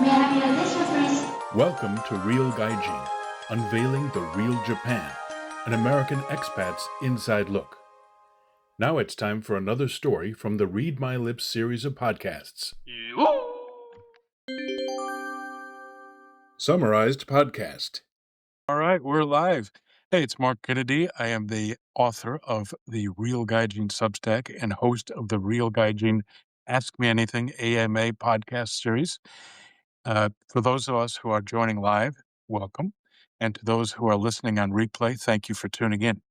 May I have your attention, please? Welcome to Real Gaijin, unveiling the real Japan, an American expat's inside look. Now it's time for another story from the Read My Lips series of podcasts. Summarized podcast. All right, we're live. Hey, it's Mark Kennedy. I am the author of the Real Gaijin Substack and host of the Real Gaijin Ask Me Anything AMA podcast series. For those of us who are joining live, welcome. And to those who are listening on replay, thank you for tuning in.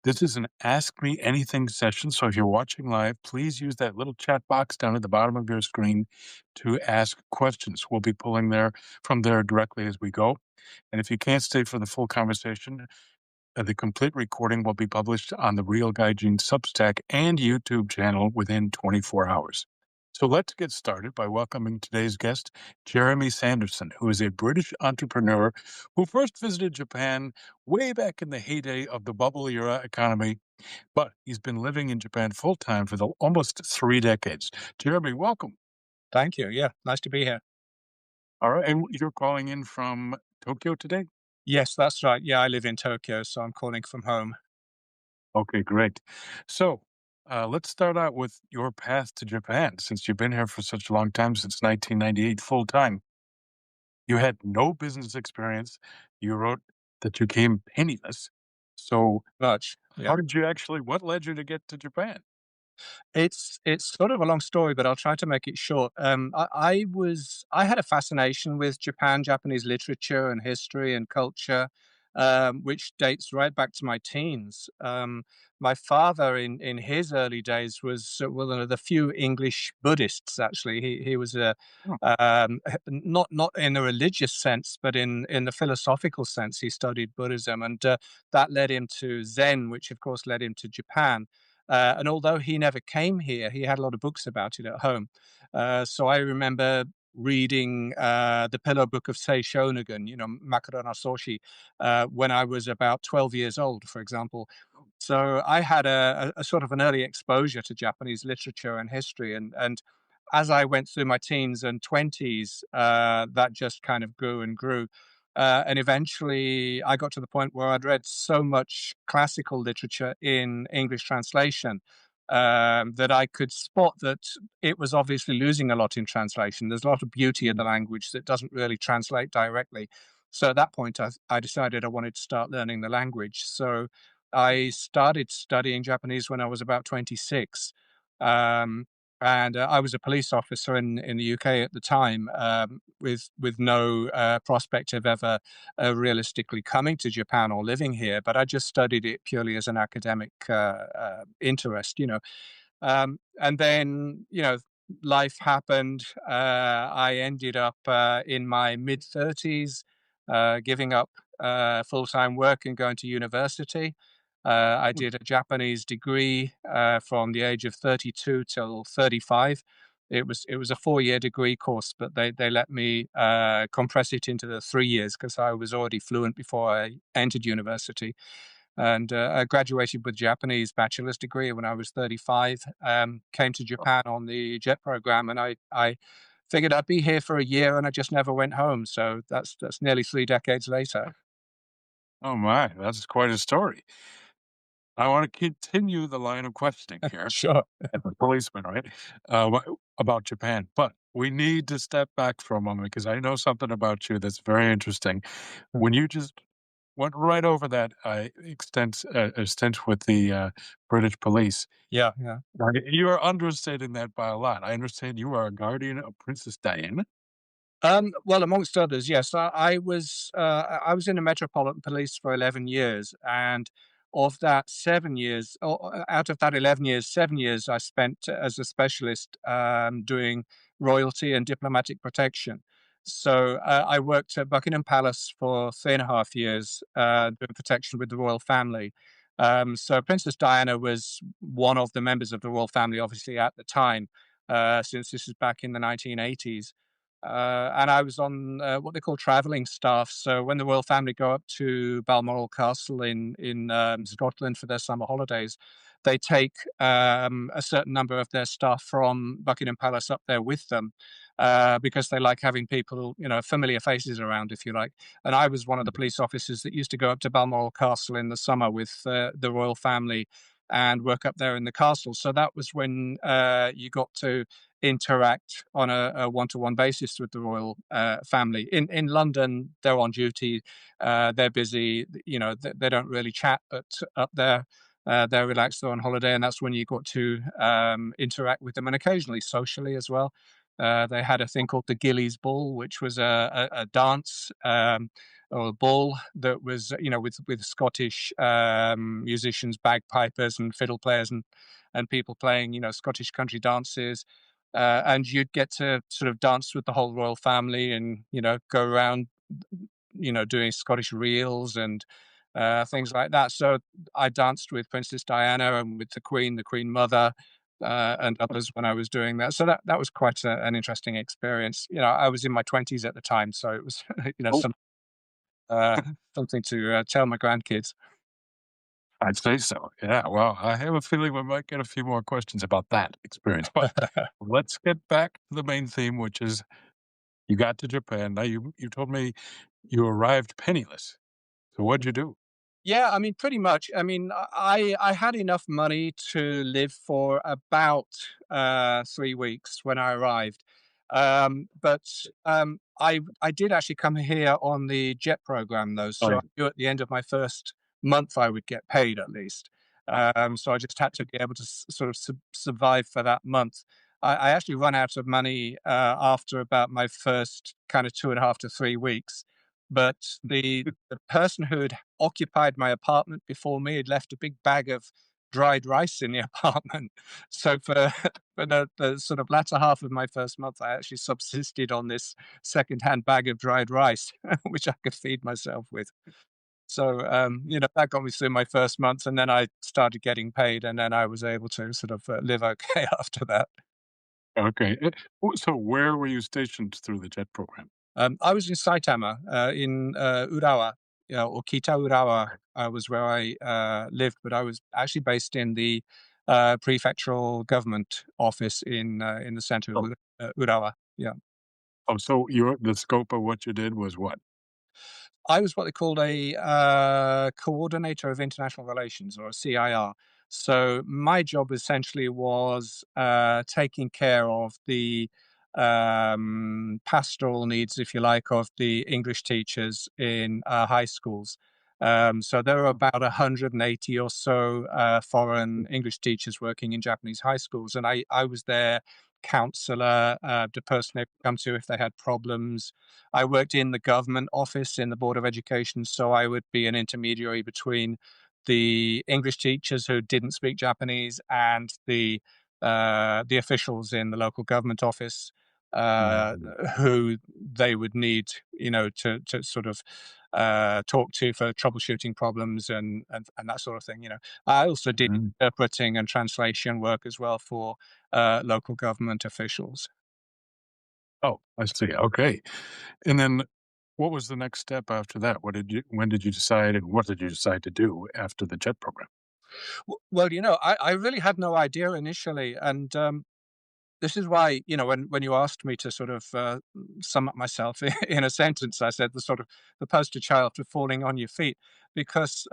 This is an Ask Me Anything session, so if you're watching live, please use that little chat box down at the bottom of your screen to ask questions. We'll be pulling from there directly as we go. And if you can't stay for the full conversation, the complete recording will be published on the Real Gaijin Substack and YouTube channel within 24 hours. So let's get started by welcoming today's guest, Jeremy Sanderson, who is a British entrepreneur who first visited Japan way back in the heyday of the bubble era economy, but he's been living in Japan full-time for almost 3 decades. Jeremy, welcome. Thank you. Yeah, nice to be here. All right, and you're calling in from Tokyo today? Yes, that's right. Yeah, I live in Tokyo, so I'm calling from home. Okay, great. So let's start out with your path to Japan, since you've been here for such a long time, since 1998, full time. You had no business experience. You wrote that you came penniless. So Much. Yeah. what led you to get to Japan? It's sort of a long story, but I'll try to make it short. I had a fascination with Japanese literature and history and culture, which dates right back to my teens. My father, in his early days, was one of the few English Buddhists. Actually, he was Oh, not in a religious sense, but in the philosophical sense. He studied Buddhism, and that led him to Zen, which of course led him to Japan. And although he never came here, he had a lot of books about it at home. So I remember reading the Pillow Book of Sei Shonagon, Makoto no Soshi, when I was about 12 years old, for example. So I had a sort of an early exposure to Japanese literature and history. And as I went through my teens and 20s, that just kind of grew and grew. And eventually I got to the point where I'd read so much classical literature in English translation that I could spot that it was obviously losing a lot in translation. There's a lot of beauty in the language that doesn't really translate directly. So at that point, I decided I wanted to start learning the language. So I started studying Japanese when I was about 26. Um, and I was a police officer in the UK at the time, with no prospect of ever realistically coming to Japan or living here. But I just studied it purely as an academic interest, and then life happened. I ended up in my mid-30s, giving up full-time work and going to university. I did a Japanese degree from the age of 32 till 35. It was a 4-year degree course, but they let me compress it into the 3 years because I was already fluent before I entered university. And I graduated with Japanese bachelor's degree when I was 35. Came to Japan on the JET program, and I figured I'd be here for a year, and I just never went home. So that's nearly 3 decades later. oh my, that's quite a story. I want to continue the line of questioning here. Sure. As a policeman, right? About Japan. But we need to step back for a moment because I know something about you that's very interesting. When you just went right over that stint with the British police, Yeah, yeah. you are understating that by a lot. I understand you are a guardian of Princess Diana. Well, amongst others, yes. I was in the Metropolitan Police for 11 years, and of that 7 years, out of that 11 years, 7 years I spent as a specialist doing royalty and diplomatic protection. So I worked at Buckingham Palace for 3.5 years, doing protection with the royal family. So Princess Diana was one of the members of the royal family, obviously at the time, since this is back in the 1980s. And I was on what they call traveling staff. So when the royal family go up to Balmoral Castle in Scotland for their summer holidays, they take a certain number of their staff from Buckingham Palace up there with them because they like having people, familiar faces around, if you like. And I was one of the police officers that used to go up to Balmoral Castle in the summer with the royal family and work up there in the castle. So that was when you got to interact on a one-to-one basis with the royal family. In London, they're on duty, they're busy, they don't really chat, but up there, they're relaxed, they're on holiday, and that's when you got to interact with them, and occasionally socially as well. They had a thing called the Gillies Ball, which was a dance or a ball that was, with Scottish musicians, bagpipers, and fiddle players, and people playing, Scottish country dances. And you'd get to sort of dance with the whole royal family, and go around, doing Scottish reels and things like that. So I danced with Princess Diana and with the Queen Mother, and others when I was doing that. So that was quite an interesting experience. I was in my 20s at the time, so it was Oh, uh, something to tell my grandkids. I'd say so. Yeah. Well, I have a feeling we might get a few more questions about that experience, but let's get back to the main theme, which is you got to Japan. Now, you told me you arrived penniless. So what'd you do? Yeah, I mean, pretty much. I mean, I had enough money to live for about 3 weeks when I arrived, but I did actually come here on the JET program though, Oh, so yeah. I knew at the end of my first month I would get paid at least. So I just had to be able to sort of survive for that month. I actually run out of money after about my first kind of 2.5 to 3 weeks, but the person who had occupied my apartment before me had left a big bag of dried rice in the apartment. So for for the sort of latter half of my first month, I actually subsisted on this secondhand bag of dried rice, which I could feed myself with. So that got me through my first month, and then I started getting paid, and then I was able to sort of live okay after that. Okay. So where were you stationed through the JET program? I was in Saitama, in Urawa, or Kita Urawa was where I lived, but I was actually based in the prefectural government office in the center of Oh, Urawa. Yeah. so the scope of what you did was what? I was what they called a coordinator of international relations, or a CIR. So my job essentially was taking care of the pastoral needs, if you like, of the English teachers in high schools. So there are about 180 or so foreign English teachers working in Japanese high schools, and I was their counselor, the person they would come to if they had problems. I worked in the government office in the Board of Education, so I would be an intermediary between the English teachers who didn't speak Japanese and the officials in the local government office, uh, Mhm. who they would need, to sort of talk to for troubleshooting problems and that sort of thing. I also did Mhm. interpreting and translation work as well for local government officials. Oh, I see. Okay. And then what was the next step after that? When did you decide and what did you decide to do after the JET program? Well, I really had no idea initially, and this is why, when you asked me to sort of sum up myself in a sentence, I said the poster child for falling on your feet, because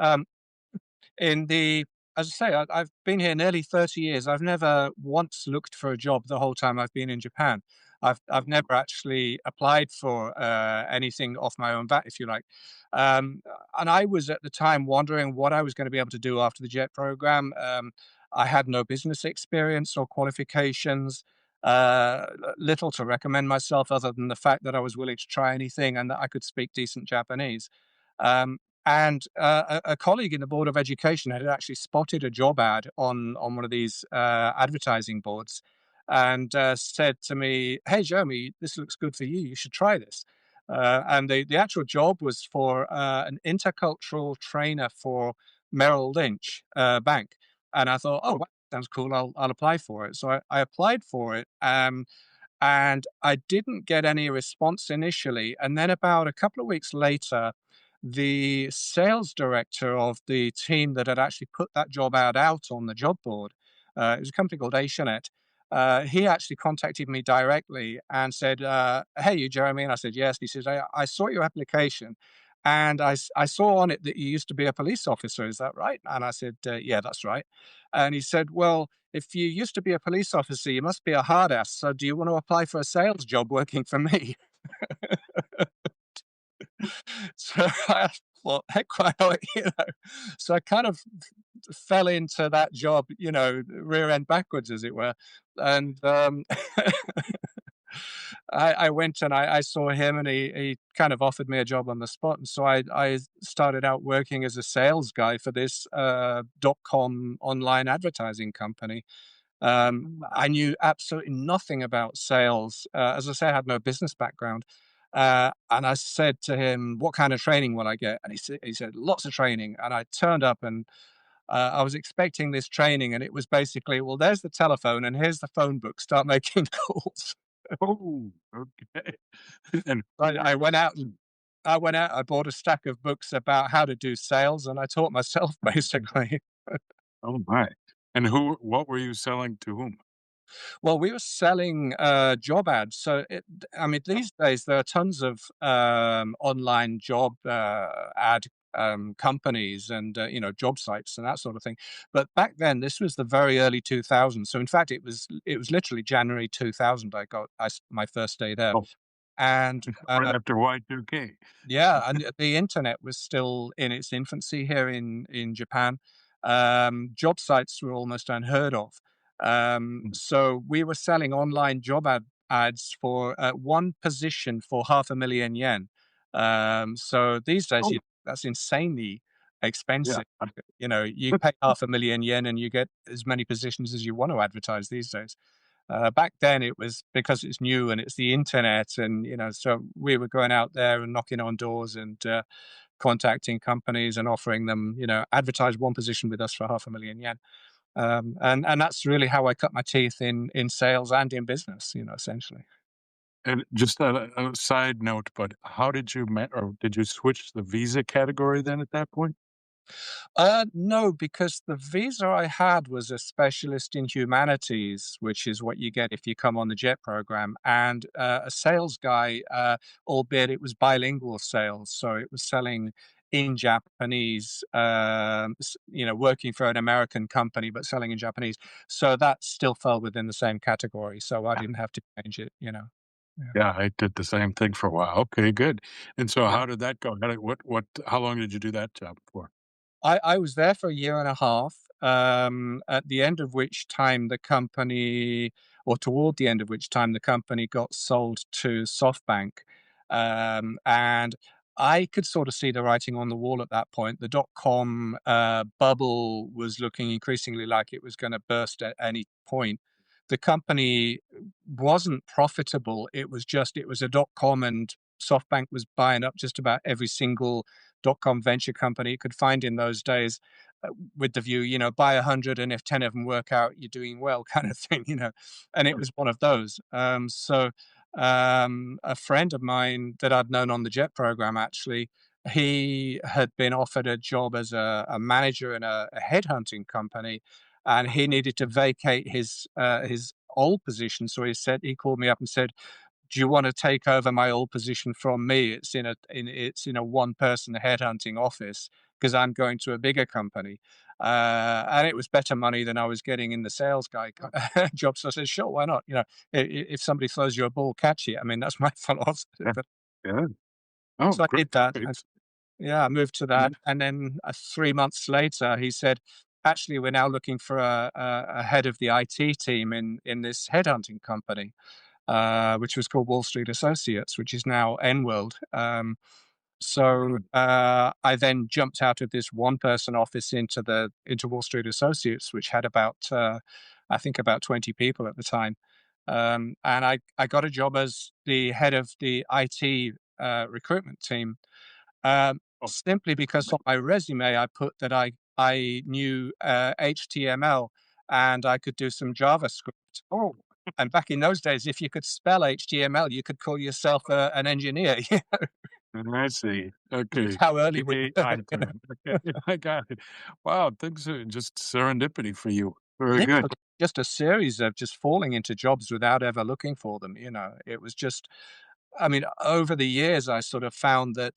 in the as I say, I've been here nearly 30 years. I've never once looked for a job the whole time I've been in Japan. I've never actually applied for anything off my own bat, if you like. Um, and I was at the time wondering what I was going to be able to do after the JET program. I had no business experience or qualifications, little to recommend myself other than the fact that I was willing to try anything and that I could speak decent Japanese. Um, and a colleague in the Board of Education had actually spotted a job ad on one of these advertising boards, and said to me, "Hey, Jeremy, this looks good for you. You should try this." And the actual job was for an intercultural trainer for Merrill Lynch Bank. And I thought, oh, Oh, wow, sounds cool. I'll apply for it. So I applied for it. And I didn't get any response initially. And then about a couple of weeks later, the sales director of the team that had actually put that job ad out on the job board, it was a company called Asianet. He actually contacted me directly and said, "Hey, you, Jeremy?" And I said, "Yes." And he says, "I saw your application, and I saw on it that you used to be a police officer. Is that right?" And I said, "Yeah, that's right." And he said, "Well, if you used to be a police officer, you must be a hard ass. So do you want to apply for a sales job working for me?" So I thought, heck, why not? So I kind of fell into that job, rear end backwards, as it were. And I went and I saw him, and he kind of offered me a job on the spot. And so I started out working as a sales guy for this .com online advertising company. I knew absolutely nothing about sales. As I say, I had no business background. And I said to him, "What kind of training will I get?" And he said, "Lots of training." And I turned up, and I was expecting this training, and it was basically, "Well, there's the telephone, and here's the phone book. Start making calls." Oh, okay. And I, I went out and I went out. I bought a stack of books about how to do sales, and I taught myself basically. oh my. And what were you selling to whom? Well, we were selling job ads. I mean, these days there are tons of online job ad companies and job sites and that sort of thing. But back then, this was the very early 2000s. So in fact, it was literally January 2000. My first day there, Oh, and right after Y2K. yeah, and the internet was still in its infancy here in Japan. Job sites were almost unheard of. Mm. So we were selling online ads for one position for 500,000 yen. So these days, Oh, that's insanely yeah. expensive. You pay 500,000 yen and you get as many positions as you want to advertise these days. Back then, it was because it's new and it's the internet, and so we were going out there and knocking on doors and contacting companies and offering them, advertise one position with us for 500,000 yen. And that's really how I cut my teeth in sales and in business, essentially. And just a side note, but how did you or did you switch the visa category then at that point? No, because the visa I had was a specialist in humanities, which is what you get if you come on the JET program, and a sales guy, albeit it was bilingual sales, so it was selling in Japanese, working for an American company but selling in Japanese. So that still fell within the same category. So I didn't have to change it. Yeah. Yeah, I did the same thing for a while. Okay, good. And so Yeah. how did that go? How long did you do that job for? I was there for a year and a half, at the end of which time the company, or toward the end of which time the company got sold to SoftBank. And I could sort of see the writing on the wall at that point. The .com bubble was looking increasingly like it was going to burst at any point. The company wasn't profitable. It was a .com, and SoftBank was buying up just about every single .com venture company it could find in those days, with the view, buy 100, and if 10 of them work out, you're doing well, kind of thing. And it was one of those. A friend of mine that I'd known on the JET program, actually, he had been offered a job as a manager in a headhunting company, and he needed to vacate his old position. So he called me up and said, "Do you want to take over my old position from me? It's in a one person headhunting office because I'm going to a bigger company." And it was better money than I was getting in the sales guy job. So I said, "Sure, why not? If somebody throws you a ball, catch it." I mean, that's my philosophy. Yeah, But yeah. Oh, so I great, did that. great. Yeah, I moved to that, Mhm. and then 3 months later, he said, "Actually, we're now looking for a head of the IT team in this headhunting company." Which was called Wall Street Associates, which is now N World. I then jumped out of this one-person office into Wall Street Associates, which had I think about 20 people at the time. And I got a job as the head of the IT recruitment team, Oh, simply because on my resume I put that I knew HTML and I could do some JavaScript. oh, And back in those days, if you could spell HTML, you could call yourself an engineer. I see. It's Okay. how early we were, you know, Intern. Okay, I got it. Wow, things are just serendipity for you. Very good. literally just a series of just falling into jobs without ever looking for them, you know. It was just I mean, over the years, I sort of found that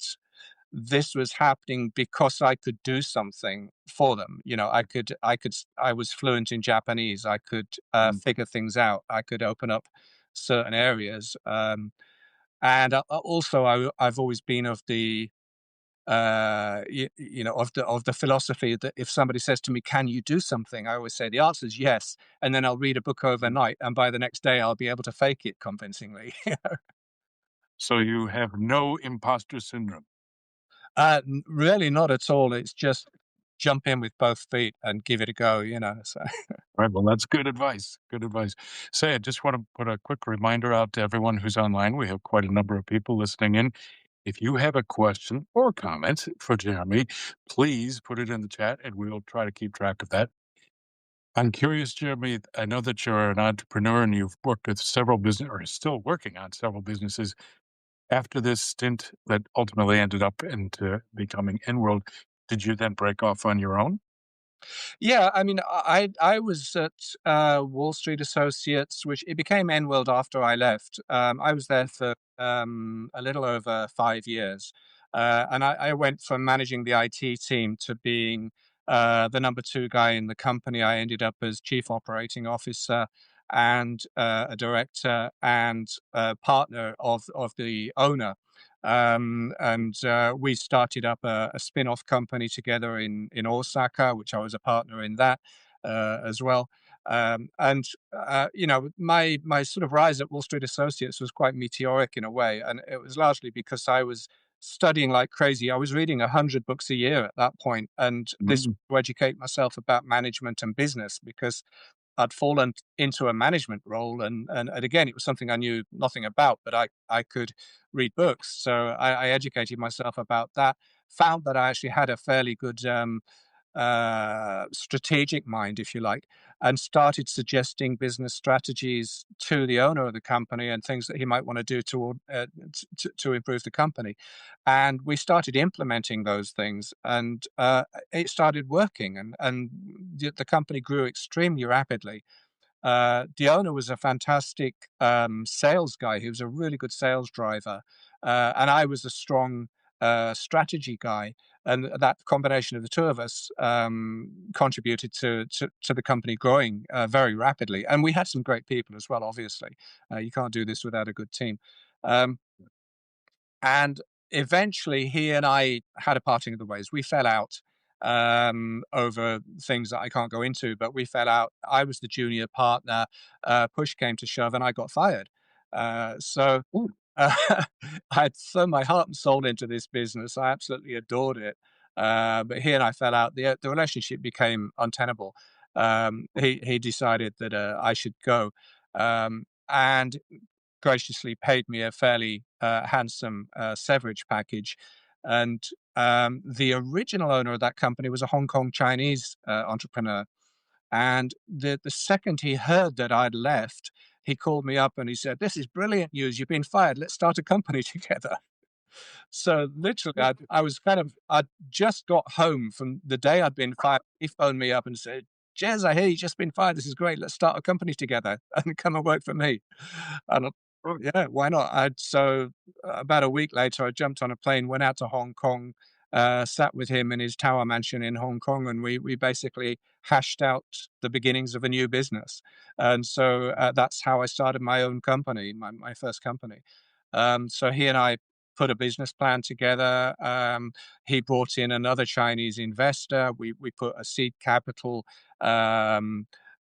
this was happening because I could do something for them. You know, I was fluent in Japanese. I could Mm, figure things out. I could open up certain areas. And also, I've always been of the you know of the philosophy that if somebody says to me, "Can you do something?" I always say the answer is yes, and then I'll read a book mm. overnight, and by the next day, I'll be able to fake it convincingly. So you have no imposter syndrome. Really not at all. It's just jump in with both feet and give it a go, you know, so Right. Well, that's good advice. Good advice. Say, I just want to put a quick reminder out to everyone who's online. We have quite a number of people listening in. If you have a question or comment for Jeremy, please put it in the chat and we'll try to keep track of that. I'm curious, Jeremy. I know that you're an entrepreneur and you've worked with several business or still working on several businesses. After this stint that ultimately ended up into becoming Enworld, did you then break off on your own? Yeah, I mean, I was at, Wall Street Associates, which it became Enworld after I left. I was there for, a little over 5 years, and I went from managing the IT team to being, the number 2 guy in the company. I ended up as chief operating officer and, a director and a partner of the owner. We started up a spin-off company together in Osaka, which I was a partner in that as well. You know, my sort of rise at Wall Street Associates was quite meteoric in a way, and it was largely because I was studying like crazy. I was reading 100 books a year at that point, and this Mm, to educate myself about management and business because I'd fallen into a management role, and again, it was something I knew nothing about, but I could read books, so I educated myself about that. Found that I actually had a fairly good strategic mind, if you like, and started suggesting business strategies to the owner of the company and things that he might want to do to improve the company. And we started implementing those things, and it started working, and the company grew extremely rapidly. The owner was a fantastic sales guy. He was a really good sales driver, and I was a strong strategy guy. And that combination of the two of us contributed to the company growing very rapidly. And we had some great people as well. Obviously, you can't do this without a good team. Um, and eventually, he and I had a parting of the ways. We fell out over things that I can't go into, but we fell out. I was the junior partner. Push came to shove, and I got fired. So mm, uh, I had thrown my heart and soul into this business. I absolutely adored it. But he and I fell out. The relationship became untenable. He decided that I should go, and graciously paid me a fairly handsome severage package. And the original owner of that company was a Hong Kong Chinese entrepreneur. And the second he heard that I'd left, he called me up and he said, "This is brilliant news. You've been fired. Let's start a company together." So literally, I was kind of I'd just got home from the day I'd been fired. He phoned me up and said, "Jez, I hear you just been fired. This is great. Let's start a company together and come and work for me." And mm, yeah, why not? About a week later, I jumped on a plane, went out to Hong Kong, sat with him in his tower mansion in Hong Kong, and we basically hashed out the beginnings of a new business. And so that's how I started my own company, my first company. So he and I put a business plan together. He brought in another Chinese investor. We put a seed capital um,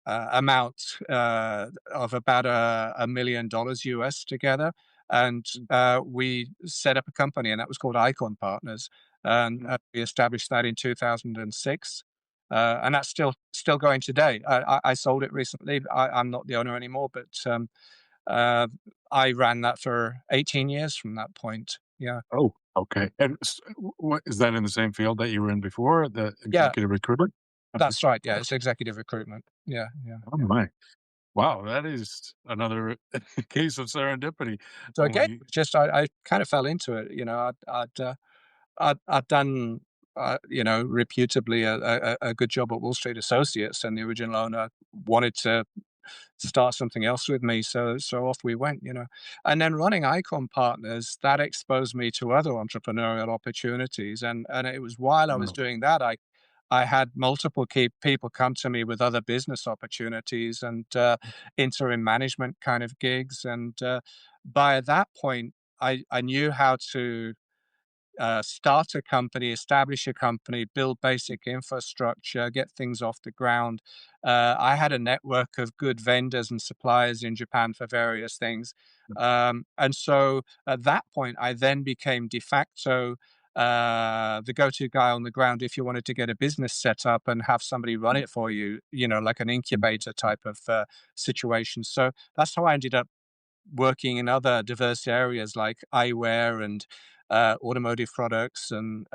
amount of about $1 million US together, and mm, we set up a company, and that was called Icon Partners, and mm. we established that in 2006. And that's still going today. I sold it recently. I'm not the owner anymore, but uh, I ran that for 18 years from that point. Yeah, Oh, okay. And what is that in the same field that you were in before, the yeah, executive recruitment? Okay. that's right. Yeah, it's executive recruitment. Yeah, yeah, Oh yeah. my. Wow, that is another case of serendipity. So again, Only it's just I kind of fell into it. I'd done reputably a good job at Wall Street Associates, and the original owner wanted to start something else with me. So off we went, And then running Icon Partners, that exposed me to other entrepreneurial opportunities. And it was while I was wow. doing that, I had multiple key people come to me with other business opportunities and interim management kind of gigs. And by that point, I knew how to start a company, establish a company, build basic infrastructure, get things off the ground. I had a network of good vendors and suppliers in Japan for various things. And so at that point, I then became de facto the go-to guy on the ground if you wanted to get a business set up and have somebody run it for you, like an incubator type of situation. So that's how I ended up working in other diverse areas like eyewear and automotive products and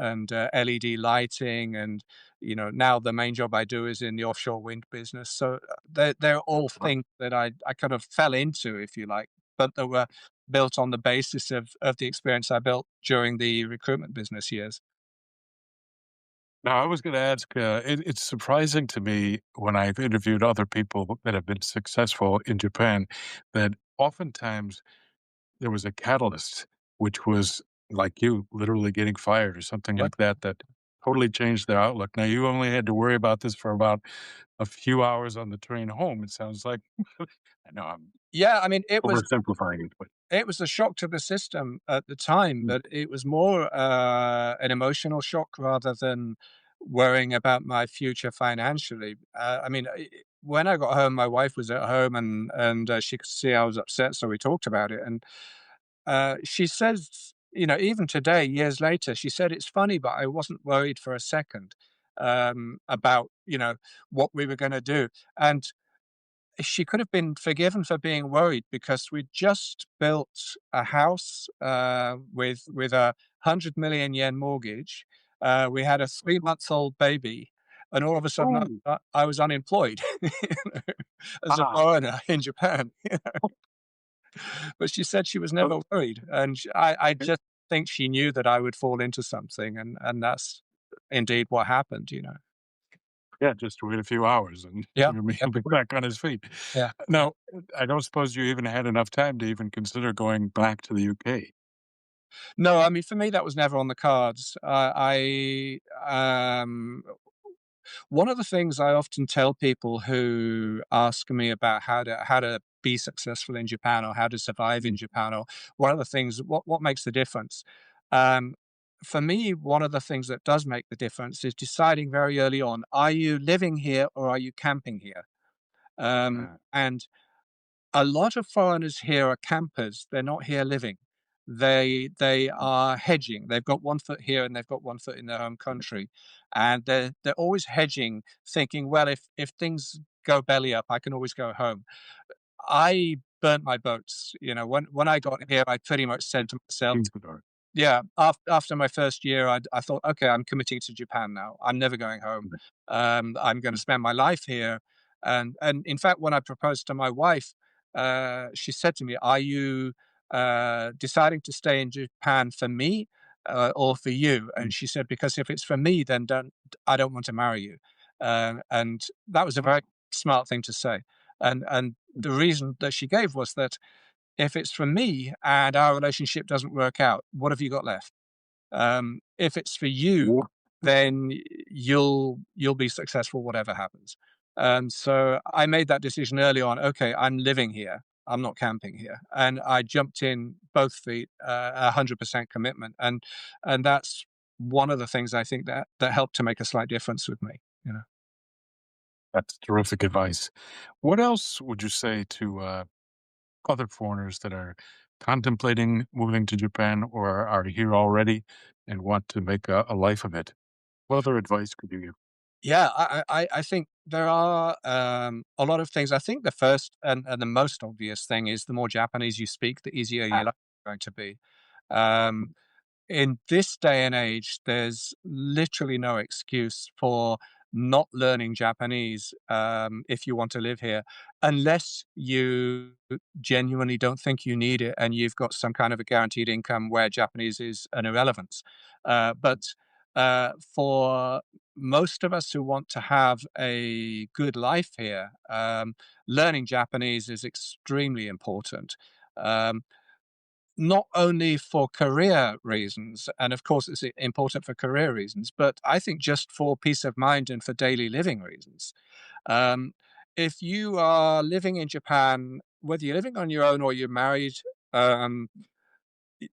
LED lighting, and now the main job I do is in the offshore wind business. So they're all things that I kind of fell into, if you like, but they were built on the basis of the experience I built during the recruitment business years. Now, I was going to ask, it's surprising to me when I've interviewed other people that have been successful in Japan that oftentimes there was a catalyst, which was like you literally getting fired or something Yeah. like that, that totally changed their outlook. Now, you only had to worry about this for about a few hours on the train home, it sounds like. I know I'm Yeah, I mean, oversimplifying it, but it was a shock to the system at the time, mm, but it was more an emotional shock rather than worrying about my future financially. I mean, when I got home, my wife was at home, and she could see I was upset, so we talked about it. And she says, even today, years later, she said it's funny, but I wasn't worried for a second about what we were going to do. And she could have been forgiven for being worried because we just built a house with a 100 million yen mortgage. We had a 3 month old baby, and all of a sudden oh, I was unemployed as a ah, foreigner in Japan. But she said she was never worried, and I okay. just think she knew that I would fall into something, and that's indeed what happened. Yeah, just wait a few hours and Yeah, he'll be yeah, back on his feet. yeah. Now, I don't suppose you even had enough time to even consider going back to the UK. No, I mean, for me, that was never on the cards. One of the things I often tell people who ask me about how to be successful in Japan or how to survive in Mm, Japan, or one of the things, what makes the difference? Um, for me, one of the things that does make the difference is deciding very early on: are you living here or are you camping here? uh, And a lot of foreigners here are campers. They're not here living. They are hedging. They've got one foot here and they've got one foot in their home country, and they're always hedging, thinking, well, if things go belly up, I can always go home. I burnt my boats. When I got here, I pretty much said to myself, Incubator. yeah, after my first year, I thought, okay, I'm committing to Japan now. I'm never going home. I'm going to spend my life here. And in fact, when I proposed to my wife, she said to me, "Are you deciding to stay in Japan for me or for you?" And Mm, she said, "Because if it's for me, then I don't want to marry you." And that was a very smart thing to say. And the reason that she gave was that if it's for me and our relationship doesn't work out, what have you got left? If it's for you, yeah, then you'll be successful whatever happens. So I made that decision early on. Okay, I'm living here. I'm not camping here, and I jumped in both feet, 100% commitment, and that's one of the things I think that helped to make a slight difference with me. that's terrific advice. What else would you say to other foreigners that are contemplating moving to Japan or are here already and want to make a life of it? What other advice could you give? Yeah, I think there are a lot of things. I think the first and the most obvious thing is the more Japanese you speak, the easier your life is going to be. Um, in this day and age, there's literally no excuse for not learning Japanese if you want to live here, unless you genuinely don't think you need it and you've got some kind of a guaranteed income where Japanese is an irrelevance. But for most of us who want to have a good life here, learning Japanese is extremely important. Um, Not only for career reasons, and of course it's important for career reasons, but I think just for peace of mind and for daily living reasons. Um, if you are living in Japan, whether you're living on your own or you're married, um,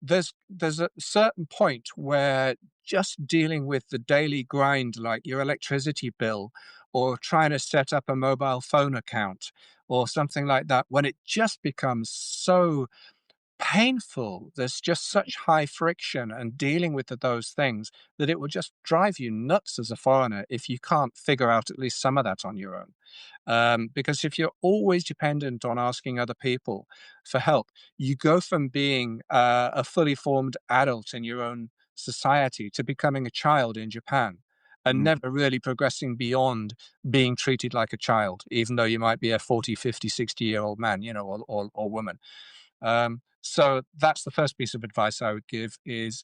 there's a certain point where just dealing with the daily grind, like your electricity bill, or trying to set up a mobile phone account, or something like that, when it just becomes so painful. There's just such high friction and dealing with those things that it will just drive you nuts as a foreigner if you can't figure out at least some of that on your own. Because if you're always dependent on asking other people for help, you go from being a fully formed adult in your own society to becoming a child in Japan. And Mm. never really progressing beyond being treated like a child, even though you might be a 40, 50, 60-year-old man, or woman. So that's the first piece of advice I would give is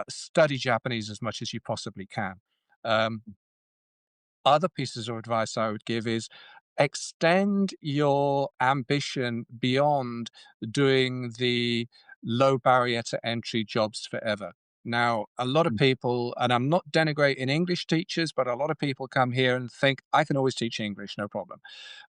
study Japanese as much as you possibly can. Um, Other pieces of advice I would give is extend your ambition beyond doing the low barrier to entry jobs forever. Now, a lot of Mm. people, and I'm not denigrating English teachers, but a lot of people come here and think, I can always teach English, no problem.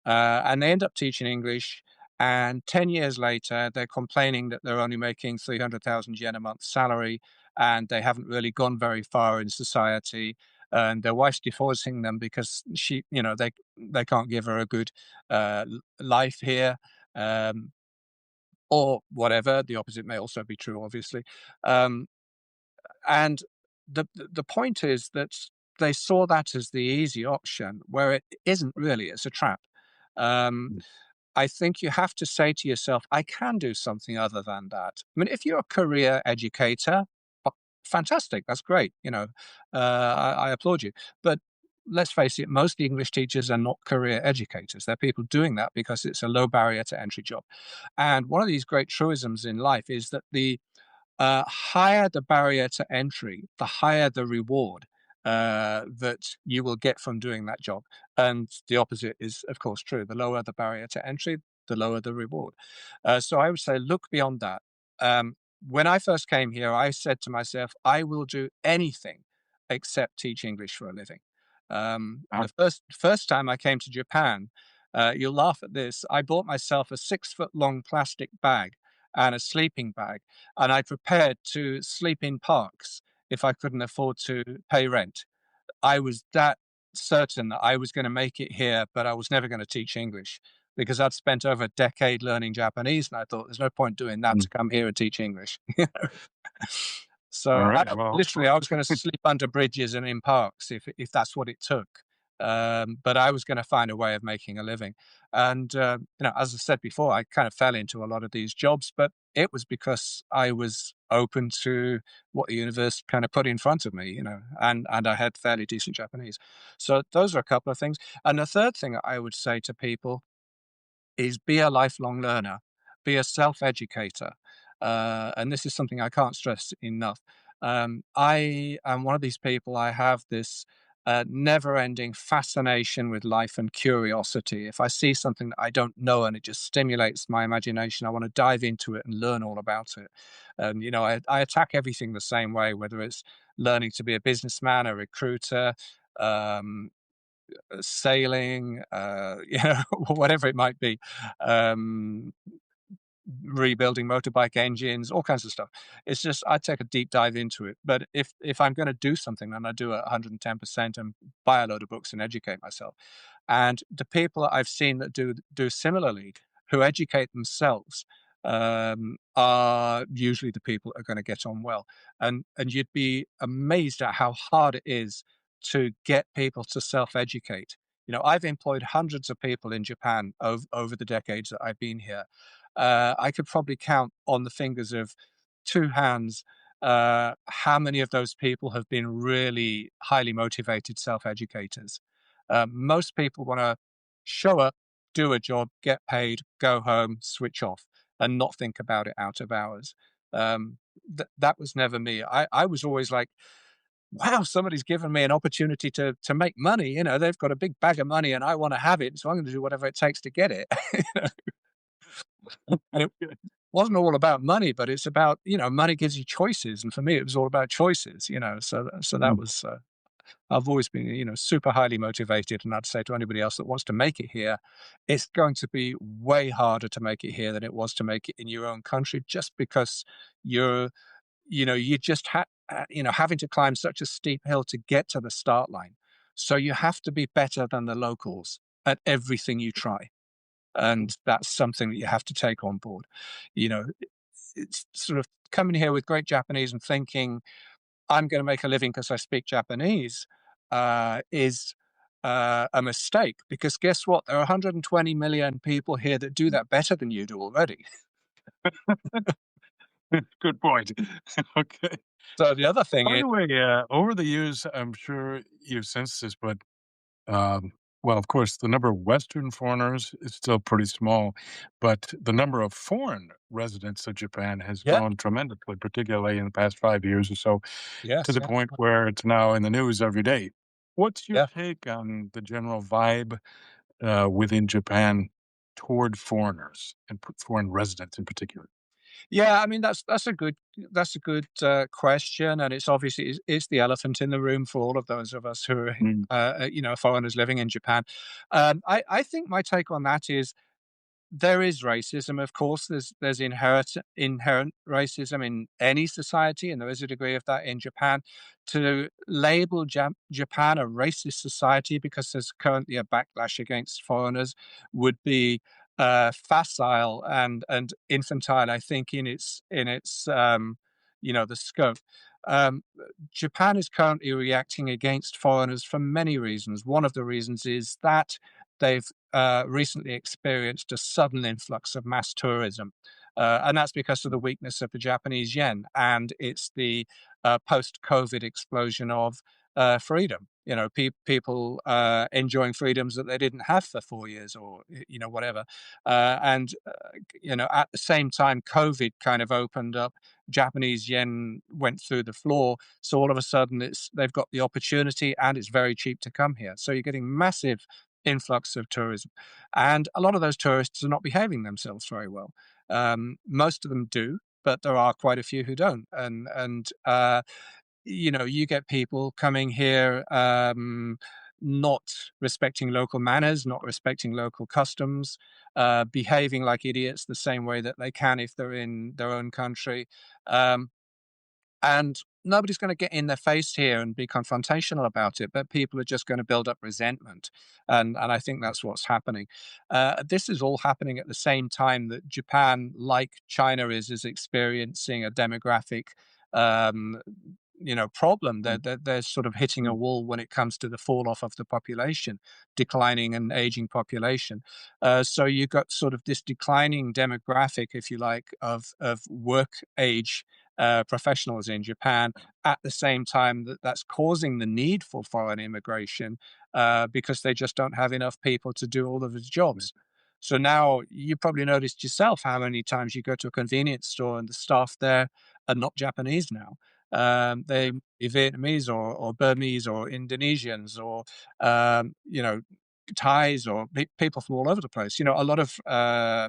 And they end up teaching English. And 10 years later, they're complaining that they're only making 300,000 yen a month salary and they haven't really gone very far in society. And their wife's divorcing them because they can't give her a good life here, um, or whatever. The opposite may also be true, obviously. Um, and the point is that they saw that as the easy option, where it isn't really. It's a trap. Um, Mm. I think you have to say to yourself, I can do something other than that. I mean, if you're a career educator, fantastic, that's great. I applaud you. But let's face it, most English teachers are not career educators. They're people doing that because it's a low barrier to entry job. And one of these great truisms in life is that the higher the barrier to entry, the higher the reward that you will get from doing that job. And the opposite is, of course, true. The lower the barrier to entry, the lower the reward. So I would say look beyond that. Um, when I first came here, I said to myself, I will do anything except teach English for a living. Uh, The first time I came to Japan, you'll laugh at this. I bought myself a 6 foot long plastic bag and a sleeping bag, and I prepared to sleep in parks if I couldn't afford to pay rent. I was that certain that I was going to make it here, but I was never going to teach English because I'd spent over a decade learning Japanese, and I thought there's no point doing that mm. to come here and teach English. All So right. Well, literally, I was going to sleep under bridges and in parks if that's what it took. But I was going to find a way of making a living. And as I said before, I kind of fell into a lot of these jobs, but it was because I was open to what the universe kind of put in front of me, and I had fairly decent Japanese. So those are a couple of things. And the third thing I would say to people is be a lifelong learner, be a self-educator. And this is something I can't stress enough. I am one of these people, I have this never-ending fascination with life and curiosity. If I see something that I don't know and it just stimulates my imagination, I want to dive into it and learn all about it. And, I attack everything the same way, whether it's learning to be a businessman, a recruiter, um, sailing, whatever it might be, um, rebuilding motorbike engines, all kinds of stuff. It's just I take a deep dive into it. But if I'm going to do something, then I do it 110% and buy a load of books and educate myself. And the people that I've seen that do similarly, who educate themselves, are usually the people that are going to get on well. And you'd be amazed at how hard it is to get people to self-educate. I've employed hundreds of people in Japan over the decades that I've been here. I could probably count on the fingers of two hands how many of those people have been really highly motivated self-educators? Most people want to show up, do a job, get paid, go home, switch off, and not think about it out of hours. That was never me. I was always like, wow, somebody's given me an opportunity to make money. You know, they've got a big bag of money and I want to have it. So I'm going to do whatever it takes to get it. And it wasn't all about money, but it's about, money gives you choices. And for me, it was all about choices, so that Mm. was, I've always been, super highly motivated. And I'd say to anybody else that wants to make it here, it's going to be way harder to make it here than it was to make it in your own country, just because you're, you just having to climb such a steep hill to get to the start line. So you have to be better than the locals at everything you try. And that's something that you have to take on board. You know, it's sort of coming here with great Japanese and thinking, I'm going to make a living because I speak Japanese, is a mistake. Because guess what? There are 120 million people here that do that better than you do already. Good point. Okay. So the other thing By is, the way, over the years, I'm sure you've sensed this, but um, well, of course, the number of Western foreigners is still pretty small, but the number of foreign residents of Japan has yeah, grown tremendously, particularly in the past 5 years or so, to yes, the yeah, point where it's now in the news every day. What's your yeah. take on the general vibe within Japan toward foreigners and foreign residents in particular? Yeah, I mean that's a good question, and it's obviously it's the elephant in the room for all of those of us who are Mm, foreigners living in Japan. I think my take on that is there is racism, of course. There's inherent racism in any society, and there is a degree of that in Japan. To label Japan a racist society because there's currently a backlash against foreigners would be facile and infantile, I think, in its the scope. Um, Japan is currently reacting against foreigners for many reasons. One of the reasons is that they've recently experienced a sudden influx of mass tourism. And that's because of the weakness of the Japanese yen. And it's the post COVID explosion of freedom. People enjoying freedoms that they didn't have for 4 years or, whatever. And at the same time, COVID kind of opened up, Japanese yen went through the floor. So all of a sudden, they've got the opportunity and it's very cheap to come here. So you're getting massive influx of tourism. And a lot of those tourists are not behaving themselves very well. Most of them do, but there are quite a few who don't. And you get people coming here not respecting local manners, not respecting local customs, behaving like idiots the same way that they can if they're in their own country. Um, and nobody's going to get in their face here and be confrontational about it, but people are just going to build up resentment. And I think that's what's happening. This is all happening at the same time that Japan, like China is experiencing a demographic um, problem. They're sort of hitting a mm, wall when it comes to the fall off of the population, declining and aging population. So you've got sort of this declining demographic, if you like, of work age professionals in Japan. At the same time, that's causing the need for foreign immigration because they just don't have enough people to do all of the jobs. So now you probably noticed yourself how many times you go to a convenience store and the staff there are not Japanese now. They be Vietnamese or Burmese or Indonesians or Thais or people from all over the place. A lot of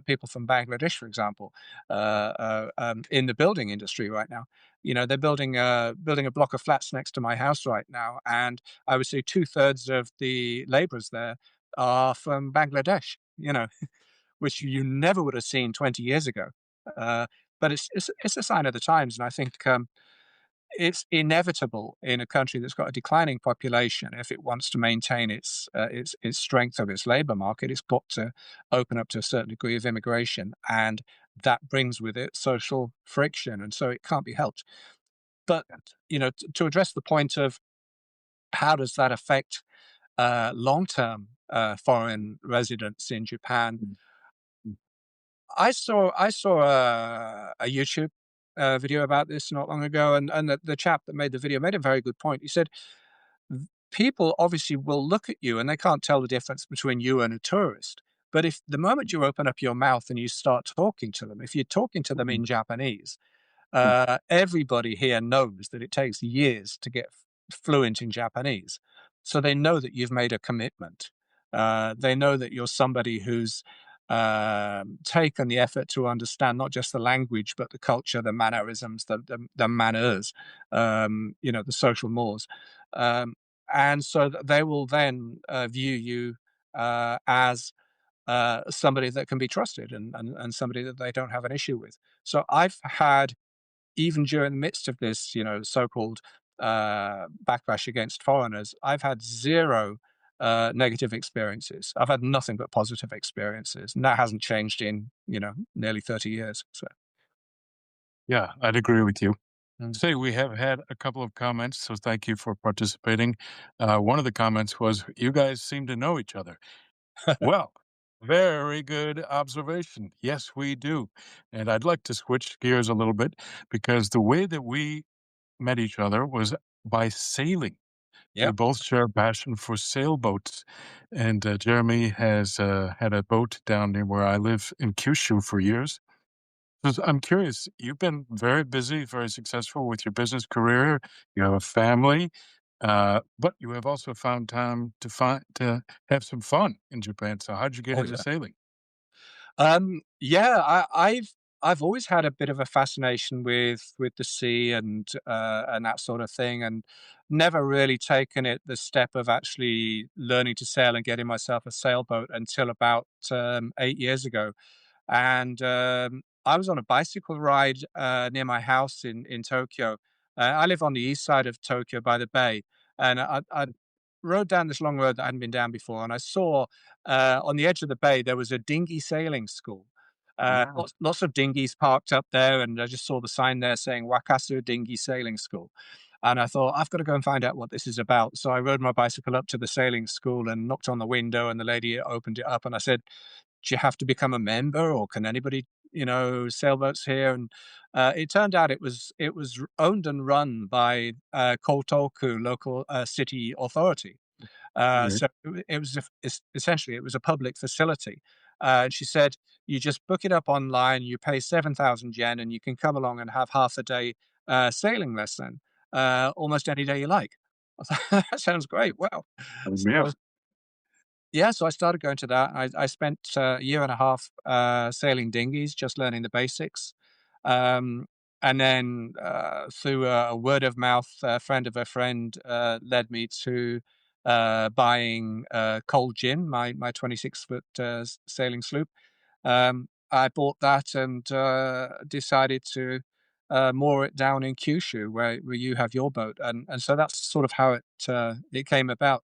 people from Bangladesh, for example, in the building industry right now. They're building a block of flats next to my house right now, and I would say 2/3 of the labourers there are from Bangladesh. Which you never would have seen 20 years ago. Uh, but it's a sign of the times, and I think it's inevitable in a country that's got a declining population. If it wants to maintain its strength of its labour market, it's got to open up to a certain degree of immigration, and that brings with it social friction, and so it can't be helped. But to address the point of how does that affect long-term foreign residents in Japan, mm, mm, I saw a YouTube. a video about this not long ago, and the chap that made the video made a very good point. He said, People obviously will look at you and they can't tell the difference between you and a tourist. But if the moment you open up your mouth and you start talking to them, if you're talking to them in Japanese, everybody here knows that it takes years to get fluent in Japanese. So they know that you've made a commitment. They know that you're somebody who's taken the effort to understand not just the language, but the culture, the mannerisms, the manners, the social mores. Um, and so they will then view you as somebody that can be trusted and somebody that they don't have an issue with. So I've had, even during the midst of this, so-called backlash against foreigners, I've had zero negative experiences. I've had nothing but positive experiences, and that hasn't changed in nearly 30 years. So, Yeah, I'd agree with you. mm. Say, we have had a couple of comments, so thank you for participating. One of the comments was, "You guys seem to know each other." Well, very good observation. Yes, we do. And I'd like to switch gears a little bit because the way that we met each other was by sailing. We Yeah. both share a passion for sailboats. And Jeremy has had a boat down near where I live in Kyushu for years. So I'm curious, you've been very busy, very successful with your business career. You have a family, but you have also found time to have some fun in Japan. So how'd you get Oh into yeah. sailing? Yeah, I've always had a bit of a fascination with the sea and that sort of thing, and never really taken it the step of actually learning to sail and getting myself a sailboat until about 8 years ago. And I was on a bicycle ride near my house in Tokyo. I live on the east side of Tokyo by the bay, and I rode down this long road that I hadn't been down before, and I saw on the edge of the bay there was a dinghy sailing school. Wow. Lots of dinghies parked up there, and I just saw the sign there saying Wakasu Dinghy Sailing School. And I thought, I've got to go and find out what this is about. So I rode my bicycle up to the sailing school and knocked on the window, and the lady opened it up, and I said, do you have to become a member, or can anybody, sailboats here? And it turned out it was owned and run by Kotoku local city authority. Right. Essentially it was a public facility. And she said, you just book it up online, you pay 7,000 yen, and you can come along and have half a day sailing lesson almost any day you like. I thought, that sounds great. Wow. Yeah. So yeah, so I started going to that. I spent a year and a half sailing dinghies, just learning the basics. Um, and then through a word of mouth, a friend of a friend led me to buying Cold Gin, my 26-foot sailing sloop. I bought that and decided to moor it down in Kyushu, where you have your boat, and so that's sort of how it came about.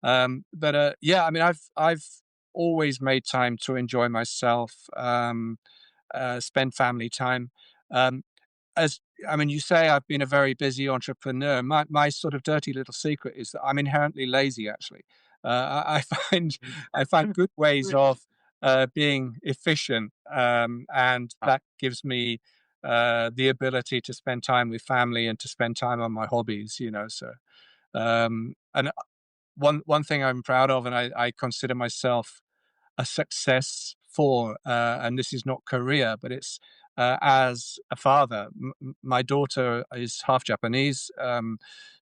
But yeah, I mean, I've always made time to enjoy myself, spend family time. Um, as I mean, you say I've been a very busy entrepreneur. My sort of dirty little secret is that I'm inherently lazy. Actually, I find I find good ways of being efficient, and that gives me the ability to spend time with family and to spend time on my hobbies. So and one thing I'm proud of, and I consider myself a success for, and this is not career, but it's as a father. My daughter is half Japanese.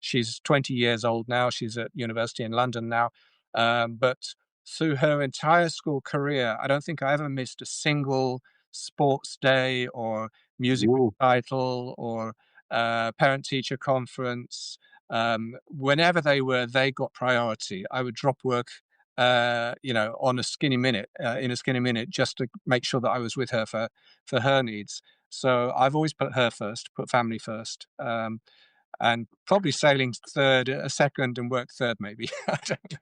She's 20 years old now. She's at university in London now. But through her entire school career, I don't think I ever missed a single sports day or music Whoa. recital or parent teacher conference. Whenever they got priority. I would drop work on a skinny minute, in a skinny minute, just to make sure that I was with her for her needs. So I've always put her first, put family first, and probably sailing third, second, and work third, maybe. I don't know.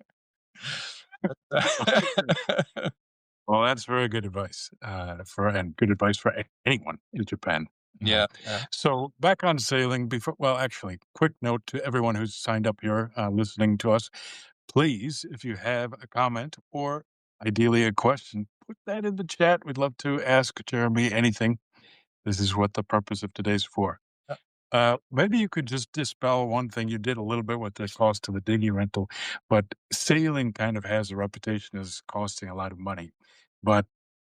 Well, that's very good advice and good advice for anyone in Japan. Uh, Yeah, yeah. so back on sailing before, well, actually, quick note to everyone who's signed up here listening to us. Please, if you have a comment or ideally a question, put that in the chat. We'd love to ask Jeremy anything. This is what the purpose of today's for. Uh, Maybe you could just dispel one thing. You did a little bit with the cost of the dinghy rental, but sailing kind of has a reputation as costing a lot of money. But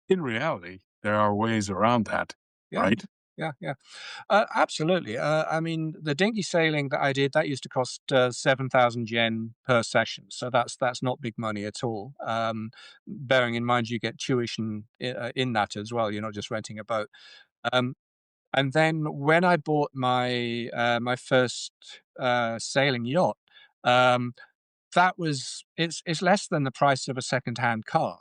in reality, there are ways around that, yeah, right? yeah, yeah. Absolutely. I mean, the dinghy sailing that I did, that used to cost 7,000 yen per session. So that's not big money at all. Bearing in mind you get tuition in that as well. You're not just renting a boat. Um, and then when I bought my first sailing yacht, um, it's less than the price of a second-hand car,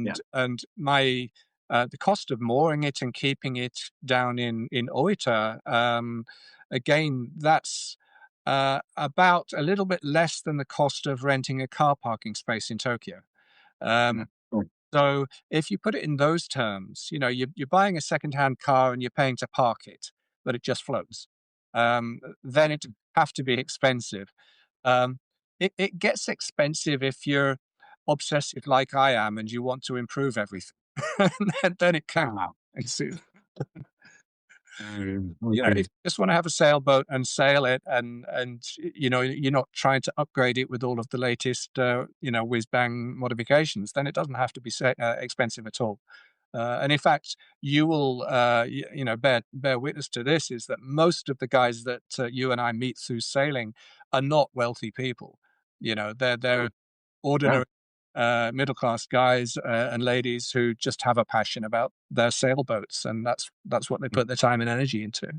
Yeah. and my the cost of mooring it and keeping it down in Oita, again, that's about a little bit less than the cost of renting a car parking space in Tokyo. Yeah. Um, so if you put it in those terms, you're buying a second-hand car and you're paying to park it, but it just floats. Then it have to be expensive. Um, it gets expensive if you're obsessive like I am and you want to improve everything. Then it can Ah, get expensive. If okay. you just want to have a sailboat and sail it, and you're not trying to upgrade it with all of the latest whiz bang modifications, then it doesn't have to be expensive at all. And in fact, you will bear witness to this, is that most of the guys that you and I meet through sailing are not wealthy people. They're Yeah. ordinary middle class guys and ladies who just have a passion about their sailboats, and that's what they put their time and energy into.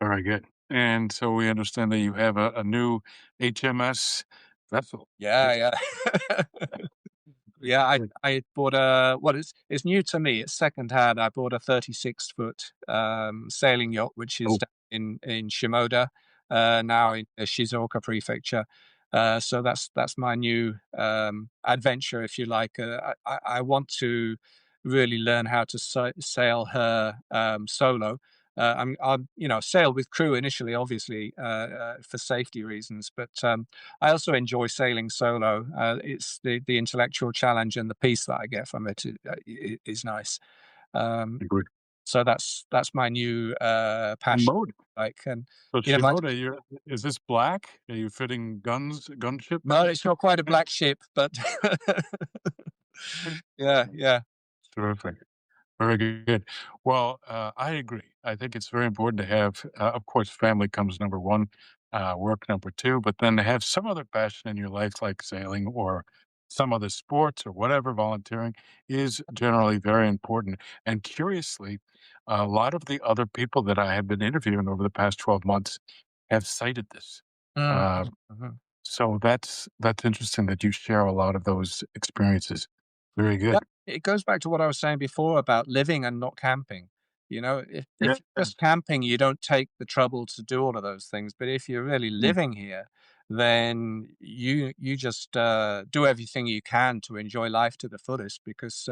Very good. And so we understand that you have a new HMS vessel. Yeah, Yes. yeah. Very Yeah, I good. I bought it's new to me. It's secondhand. I bought a 36-foot sailing yacht, which is Oh, down in Shimoda, now in Shizuoka Prefecture. So that's my new adventure, if you like. I want to really learn how to sail her solo. I'll sail with crew initially, obviously, for safety reasons, but I also enjoy sailing solo. It's the intellectual challenge and the peace that I get from it is nice. Um, good. so that's my new passion. Mode. Like, and So my Shimoda, is this black? Are you fitting no, gunships? it's not quite a black ship, but yeah, yeah. Terrific. Very good. Well, I agree. I think it's very important to have, of course, family comes number one, work number two, but then to have some other passion in your life, like sailing or some other sports or whatever, volunteering is generally very important. And curiously, a lot of the other people that I have been interviewing over the past 12 months have cited this. Mhm, Uh, mhm. so that's interesting that you share a lot of those experiences. Very Yeah, good. it goes back to what I was saying before about living and not camping. If Yeah. you're just camping, you don't take the trouble to do all of those things. But if you're really Mm, living here, then you just do everything you can to enjoy life to the fullest. Because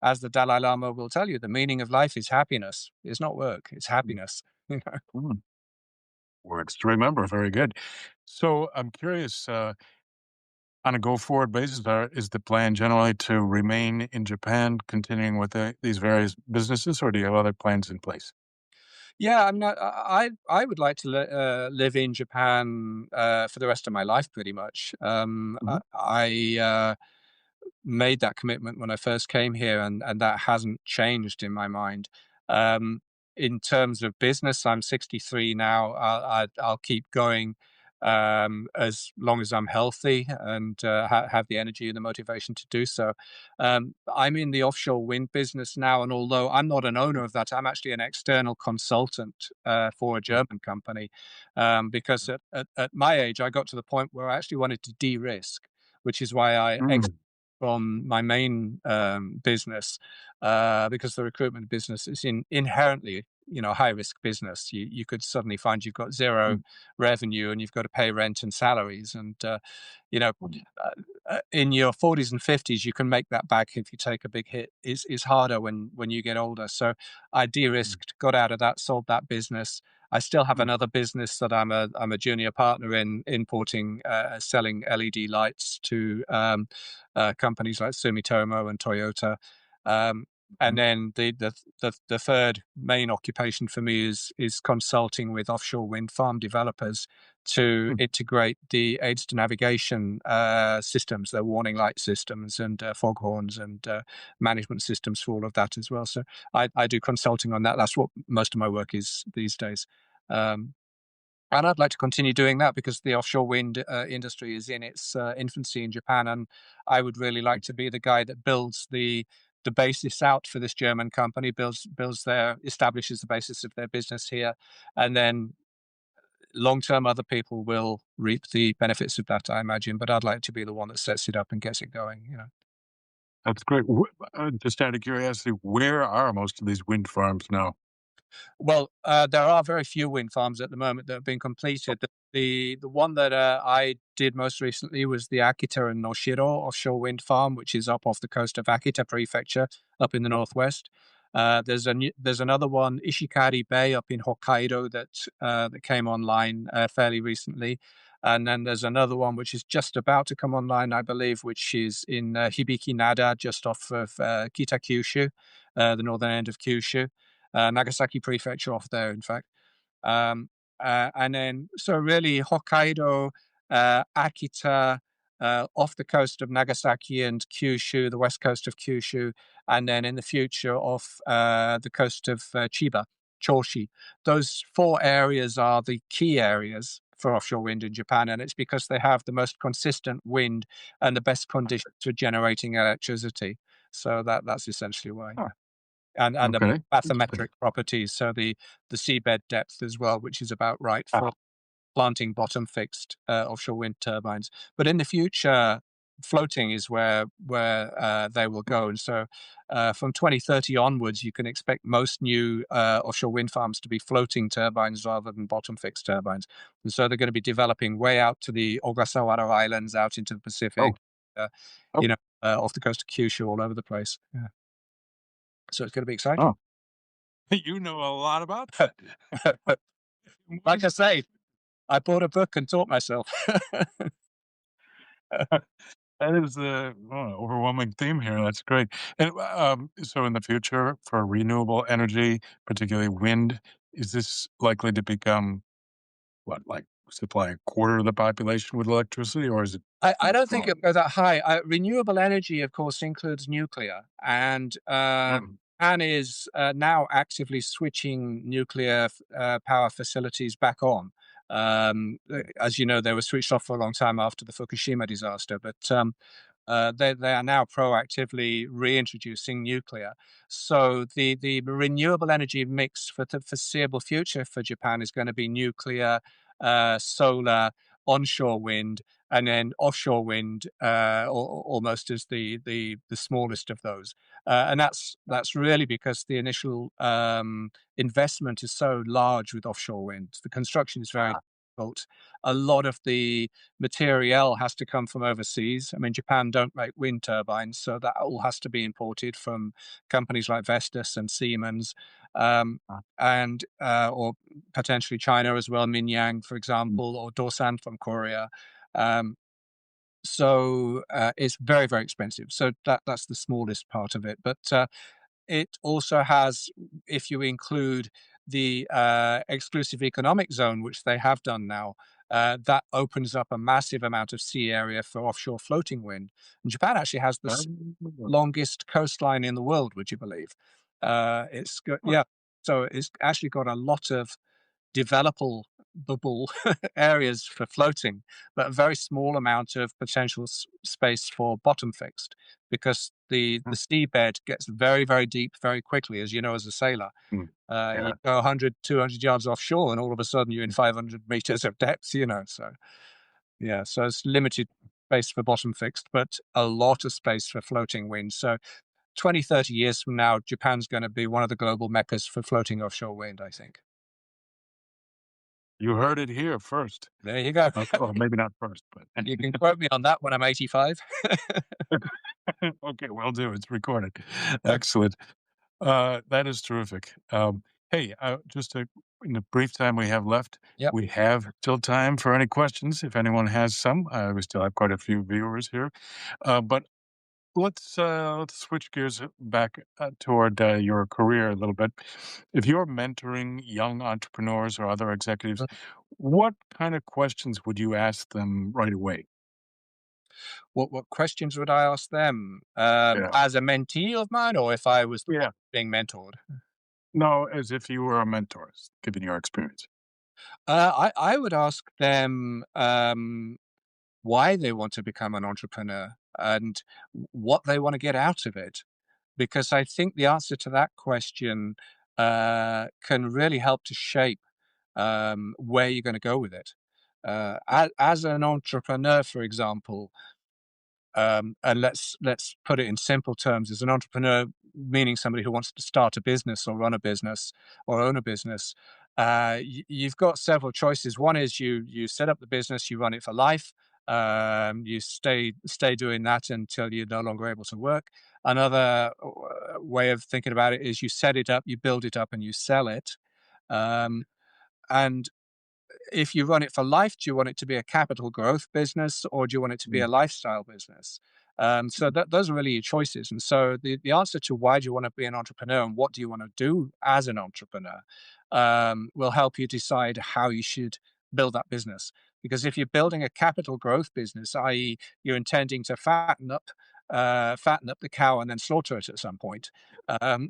as the Dalai Lama will tell you, the meaning of life is happiness. It's not work. It's mm, happiness. mm. Words to remember. Very good. So I'm curious, on a go forward basis, is the plan generally to remain in Japan, continuing with these various businesses, or do you have other plans in place? Yeah, I would like to live in Japan for the rest of my life, pretty much. Hmm. I made that commitment when I first came here, and that hasn't changed in my mind. Um, in terms of business, I'm 63 now. I'll keep going as long as I'm healthy and have the energy and the motivation to do so. I'm in the offshore wind business now, and although I'm not an owner of that, I'm actually an external consultant for a German company because at my age, I got to the point where I actually wanted to de-risk, which is why I Mm, from my main business because the recruitment business is inherently high risk business. You could suddenly find you've got zero mm, revenue and you've got to pay rent and salaries, and you know mm, in your 40s and 50s you can make that back if you take a big hit. Is harder when you get older. So I mm, de-risked, got out of that, sold that business. I still have mm, another business that I'm a junior partner in, importing selling LED lights to companies like Sumitomo and Toyota. And then the third main occupation for me is consulting with offshore wind farm developers to Mhm. integrate the aids to navigation systems, their warning light systems and foghorns and management systems for all of that as well. So I do consulting on that. That's what most of my work is these days. Um, and I'd like to continue doing that because the offshore wind industry is in its infancy in Japan, and I would really like to be the guy that builds the basis out for this German company, establishes the basis of their business here, and then long term other people will reap the benefits of that, I imagine. But I'd like to be the one that sets it up and gets it going. You know. That's great. Just out of curiosity, where are most of these wind farms now? Well, there are very few wind farms at the moment that have been completed. The one that I did most recently was the Akita and Noshiro offshore wind farm, which is up off the coast of Akita Prefecture, up in the northwest. There's another one, Ishikari Bay, up in Hokkaido that came online fairly recently, and then there's another one which is just about to come online, I believe, which is in Hibiki Nada, just off of Kita Kyushu, the northern end of Kyushu. Nagasaki Prefecture off there, in fact. Um, and then, so really, Hokkaido, Akita, off the coast of Nagasaki and Kyushu, the west coast of Kyushu, and then in the future off the coast of Chiba, Choshi. Those four areas are the key areas for offshore wind in Japan, and it's because they have the most consistent wind and the best conditions for generating electricity. So that's essentially why. Oh, And the okay. Interesting. bathymetric properties, so the seabed depth as well, which is about right Ah, for planting bottom fixed offshore wind turbines. But in the future, floating is where they will go. And so from 2030 onwards, you can expect most new offshore wind farms to be floating turbines rather than bottom fixed turbines. And so they're going to be developing way out to the Ogasawara Islands, out into the Pacific, oh, uh, oh, off the coast of Kyushu, all over the place. Yeah. So it's going to be exciting. oh. You know a lot about that. Like I say, I bought a book and taught myself. That is the overwhelming theme here. That's great. And so, in the future, for renewable energy, particularly wind, is this likely to become what, like supply a quarter of the population with electricity, or is it I much don't think smaller? it'll go that high. Renewable energy, of course, includes nuclear, and Mm, Japan is now actively switching nuclear power facilities back on. As you know, they were switched off for a long time after the Fukushima disaster, but they are now proactively reintroducing nuclear. So the renewable energy mix for the foreseeable future for Japan is going to be nuclear, solar, onshore wind, and then offshore wind, almost as the smallest of those. And that's really because the initial investment is so large with offshore wind. The construction is very ah, difficult. A lot of the material has to come from overseas. I mean, Japan don't make wind turbines, so that all has to be imported from companies like Vestas and Siemens, ah, and or potentially China as well, Minyang, for mm, example, or Dosan from Korea. Um, so it's very, very expensive. So that's the smallest part of it. But it also has, if you include the exclusive economic zone, which they have done now, that opens up a massive amount of sea area for offshore floating wind. And Japan actually has the oh, longest coastline in the world, would you believe? It's got, huh, yeah. So it's actually got a lot of developable areas for floating, but a very small amount of potential space for bottom fixed because the huh, seabed gets very, very deep very quickly, as you know, as a sailor. mm, You yeah. go 100, 200 yards offshore, and all of a sudden you're in 500 meters of depth, you know. So, yeah, so it's limited space for bottom fixed, but a lot of space for floating wind. So, 20, 30 years from now, Japan's going to be one of the global meccas for floating offshore wind, I think. You heard it here first. There you go. Okay, well, maybe not first, but You can quote me on that when I'm 85. okay, will do. It's recorded. Excellent. That is terrific. Hey, in the brief time we have left, Yep. we have still time for any questions if anyone has some. We still have quite a few viewers here. But Let's switch gears back toward your career a little bit. If you're mentoring young entrepreneurs or other executives, what kind of questions would you ask them right away? What questions would I ask them, Yeah. as a mentee of mine, or if I was Yeah. being mentored? No, as if you were a mentor, given your experience. I would ask them why they want to become an entrepreneur and what they want to get out of it, because I think the answer to that question can really help to shape where you're going to go with it. As an entrepreneur, for example, and let's put it in simple terms, as an entrepreneur, meaning somebody who wants to start a business or run a business or own a business, you've got several choices. One is you set up the business, you run it for life, you stay doing that until you're no longer able to work. Another way of thinking about it is you set it up, you build it up, and you sell it. Um, and if you run it for life, do you want it to be a capital growth business, or do you want it to be Mm, a lifestyle business? So those are really your choices. And so the answer to why do you want to be an entrepreneur and what do you want to do as an entrepreneur will help you decide how you should build that business. Because if you're building a capital growth business, i.e., you're intending to fatten up the cow and then slaughter it at some point, um,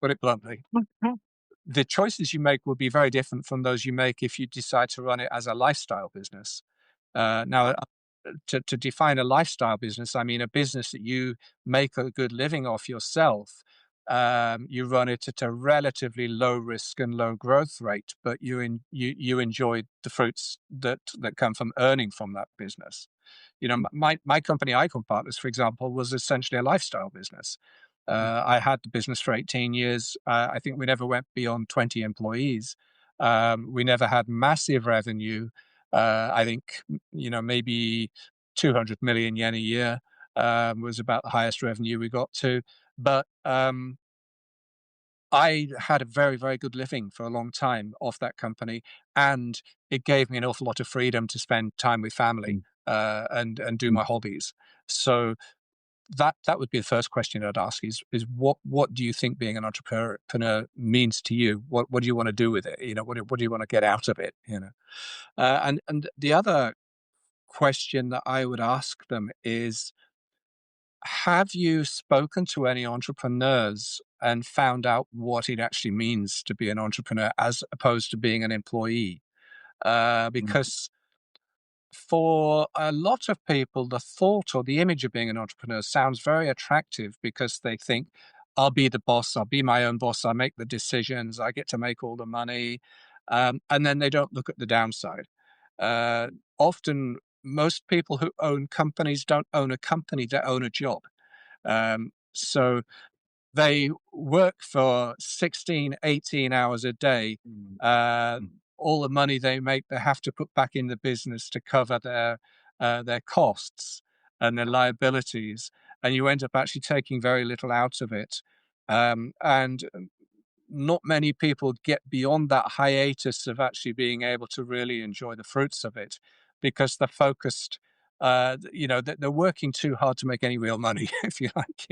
put it bluntly, mm, the choices you make will be very different from those you make if you decide to run it as a lifestyle business. To define a lifestyle business, I mean a business that you make a good living off yourself. You run it at a relatively low risk and low growth rate, but you enjoy the fruits that come from earning from that business. You know, mm, my company, Icon Partners, for example, was essentially a lifestyle business. mm, I had the business for 18 years. I think we never went beyond 20 employees. We never had massive revenue. I think, maybe 200 million yen a year was about the highest revenue we got to. But I had a very, very good living for a long time off that company, and it gave me an awful lot of freedom to spend time with family mm, and do mm. my hobbies. So that would be the first question I'd ask is what do you think being an entrepreneur means to you? What do you want to do with it? What do you want to get out of it? And the other question that I would ask them is, have you spoken to any entrepreneurs and found out what it actually means to be an entrepreneur as opposed to being an employee? Mm. Because for a lot of people, the thought or the image of being an entrepreneur sounds very attractive because they think, I'll be the boss, I'll be my own boss, I make the decisions, I get to make all the money. And then they don't look at the downside. Uh, Often, most people who own companies don't own a company, they own a job. So they work for 16, 18 hours a day. Mm, Uh, mm, all the money they make, they have to put back in the business to cover their costs and their liabilities, and you end up actually taking very little out of it. And not many people get beyond that hiatus of actually being able to really enjoy the fruits of it because they're focused. They're working too hard to make any real money, if you like.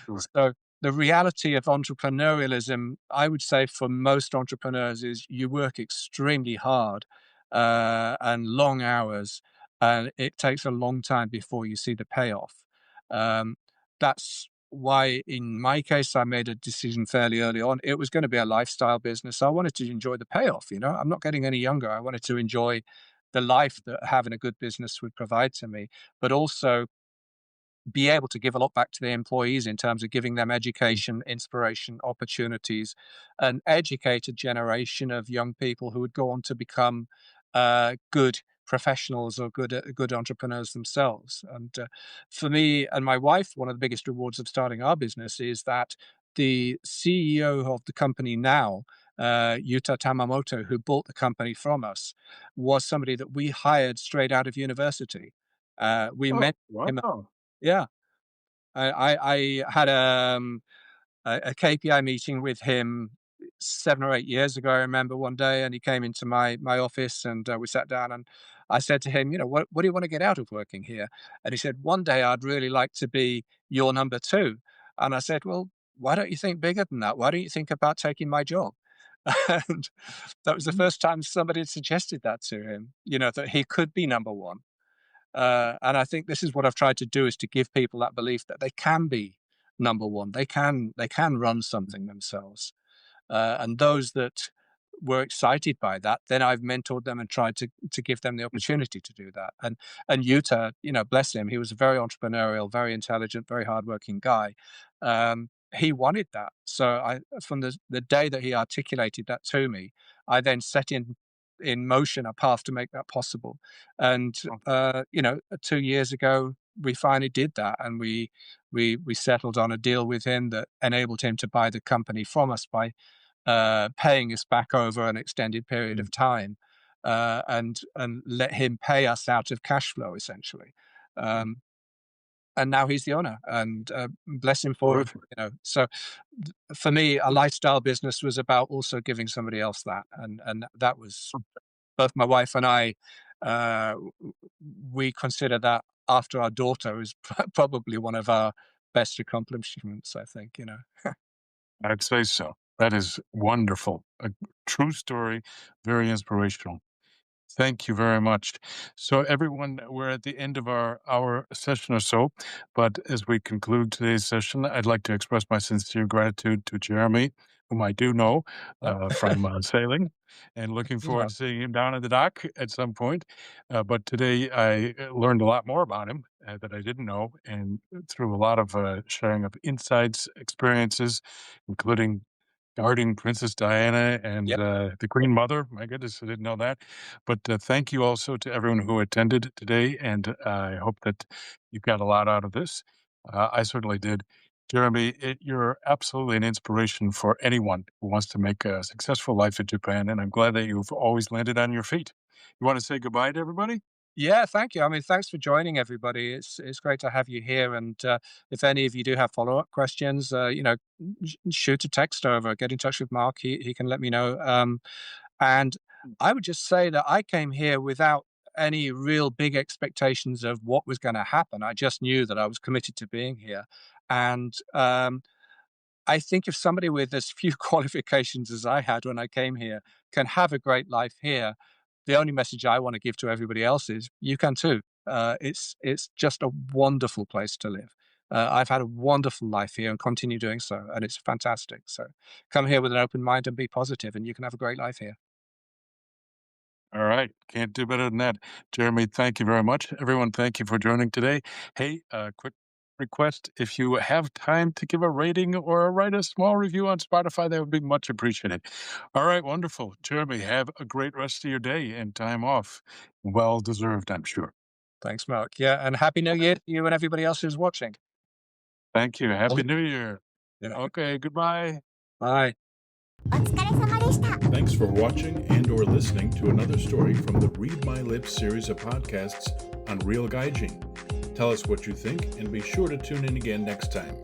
sure. So the reality of entrepreneurialism, I would say for most entrepreneurs, is you work extremely hard and long hours, and it takes a long time before you see the payoff. Um, that's why, in my case, I made a decision fairly early on. It was going to be a lifestyle business. I wanted to enjoy the payoff. I'm not getting any younger. I wanted to enjoy the life that having a good business would provide to me, but also be able to give a lot back to the employees in terms of giving them Mm, education, inspiration, opportunities, an educated generation of young people who would go on to become good professionals or good entrepreneurs themselves. And for me and my wife, one of the biggest rewards of starting our business is that the CEO of the company now, Yuta Tamamoto, who bought the company from us, was somebody that we hired straight out of university. We Oh, met him. wow. Yeah, I had a KPI meeting with him 7 or 8 years ago, I remember one day, and he came into my office, and we sat down, and I said to him, what do you want to get out of working here? And he said, one day I'd really like to be your number two. And I said, well, why don't you think bigger than that? Why don't you think about taking my job? And that was the first time somebody had suggested that to him, that he could be number one. And I think this is what I've tried to do, is to give people that belief that they can be number one. They can run something themselves. And those that were excited by that, then I've mentored them and tried to give them the opportunity to do that. And Yuta, bless him, he was a very entrepreneurial, very intelligent, very hardworking guy. He wanted that. So from the day that he articulated that to me, I then set in motion a path to make that possible. And 2 years ago, we finally did that, and we settled on a deal with him that enabled him to buy the company from us by paying us back over an extended period of time, and let him pay us out of cash flow, essentially. And now he's the owner, and bless him for it. So for me, a lifestyle business was about also giving somebody else that, and that was both my wife and I. We consider that, after our daughter, is probably one of our best accomplishments, I think. I'd say so. That is wonderful. A true story, very inspirational. Thank you very much. So, everyone, we're at the end of our session or so. But as we conclude today's session, I'd like to express my sincere gratitude to Jeremy, whom I do know from sailing, and looking forward to seeing him down at the dock at some point. But today I learned a lot more about him that I didn't know, and through a lot of sharing of insights, experiences, including guarding Princess Diana and Yep. the Queen Mother. My goodness, I didn't know that. But thank you also to everyone who attended today, and I hope that you got a lot out of this. I certainly did. Jeremy, you're absolutely an inspiration for anyone who wants to make a successful life in Japan, and I'm glad that you've always landed on your feet. You want to say goodbye to everybody? Yeah, thank you. I mean, thanks for joining, everybody. It's great to have you here. And if any of you do have follow-up questions, shoot a text over, get in touch with Mark. He can let me know. And I would just say that I came here without any real big expectations of what was going to happen. I just knew that I was committed to being here. And I think if somebody with as few qualifications as I had when I came here can have a great life here, the only message I want to give to everybody else is you can too. It's just a wonderful place to live. I've had a wonderful life here and continue doing so, and it's fantastic. So come here with an open mind and be positive, and you can have a great life here. All right. Can't do better than that. Jeremy, thank you very much. Everyone, thank you for joining today. Hey, quick request. If you have time to give a rating or write a small review on Spotify, that would be much appreciated. All right. Wonderful. Jeremy, have a great rest of your day and time off. Well deserved, I'm sure. Thanks, Mark. Yeah, and Happy New Year to you and everybody else who's watching. Thank you. Happy New Year. Yeah. Okay. Goodbye. Bye. Thanks for watching and or listening to another story from the Read My Lips series of podcasts on Real Gaijin. Tell us what you think and be sure to tune in again next time.